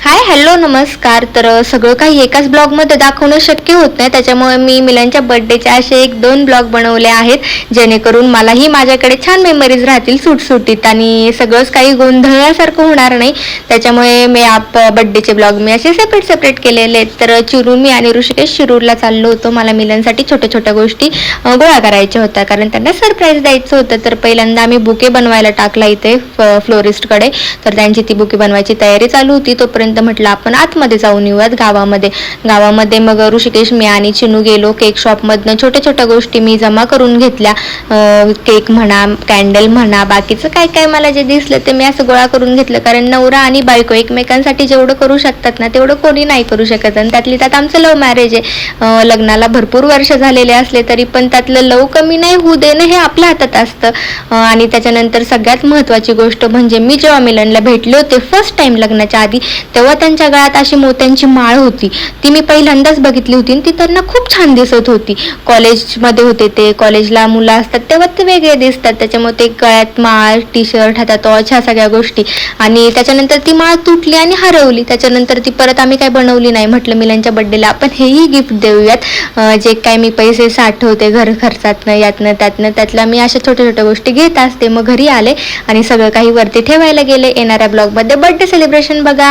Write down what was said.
Hi hello नमस्कार. तर सगळं काही एकाच ब्लॉगमध्ये दाखवणं शक्य होत नाही, त्याच्यामुळे मी मिलनच्या बर्थडेचे असे 1-2 ब्लॉग बनवले आहेत, जेणेकरून मलाही माझ्याकडे छान मेमरीज राहतील सुटसुटीत आणि सगळंच काही गोंधळल्यासारखं होणार नाही. त्याच्यामुळे मी बर्थडेचे ब्लॉग मी असे सेपरेट केलेले आहेत. तर चिरू मी आणि ऋषिकेश शिरूरला चाललो होतो. मला मिलनसाठी छोट्या छोट्या गोष्टी गोळा करायच्या होत्या, कारण त्यांना सरप्राईज द्यायचं होतं. तर पहिल्यांदा आम्ही बुके बनवायला टाकला इथे फ्लोरिस्टकडे. तर त्यांची ती बुके बनवायची तयारी चालू होती. तोपर्यंत म्हटलं आपण आतमध्ये जाऊन येऊयात गावामध्ये मग ऋषिकेश मी आणि चिनू गेलो. केक शॉपमधनं छोट्या छोट्या गोष्टी मी जमा करून घेतल्या. केक म्हणा, कॅन्डल म्हणा, बाकीचं काय काय मला जे दिसलं ते मी असं गोळा करून घेतलं, कारण नवरा आणि बायको एकमेकांसाठी जेवढं करू शकतात ना तेवढं कोणी नाही करू शकत. आणि त्यातली त्यात आमचं लव्ह मॅरेज आहे. लग्नाला भरपूर वर्ष झालेले असले तरी पण त्यातलं लव कमी नाही होऊ देणं हे आपल्या हातात असतं. आणि त्याच्यानंतर सगळ्यात महत्त्वाची गोष्ट म्हणजे मी जेव्हा मिलनला भेटले होते फर्स्ट टाइम लग्नाच्या आधी, तेव्हा त्यांच्या गळ्यात अशी मोत्यांची माळ होती. ती मी पहिल्यांदाच बघितली होती आणि ती त्यांना खूप छान दिसत होती. कॉलेजमध्ये होते ते, कॉलेजला मुलं असतात तेव्हा ते वेगळे दिसतात. त्याच्यामुळे ते गळ्यात माळ, टी शर्ट, हातात वॉच, ह्या सगळ्या गोष्टी. आणि त्याच्यानंतर ती माळ तुटली आणि हरवली. त्याच्यानंतर ती परत आम्ही काय बनवली नाही. म्हटलं मिलनच्या बर्थडेला आपण हेही गिफ्ट देऊयात. जे काय मी पैसे साठवते घर खर्चातनं यातनं त्यातलं मी अशा छोट्या छोट्या गोष्टी घेत असते. मग घरी आले आणि सगळं काही वरती ठेवायला गेले. येणाऱ्या ब्लॉगमध्ये बर्थडे सेलिब्रेशन बघा.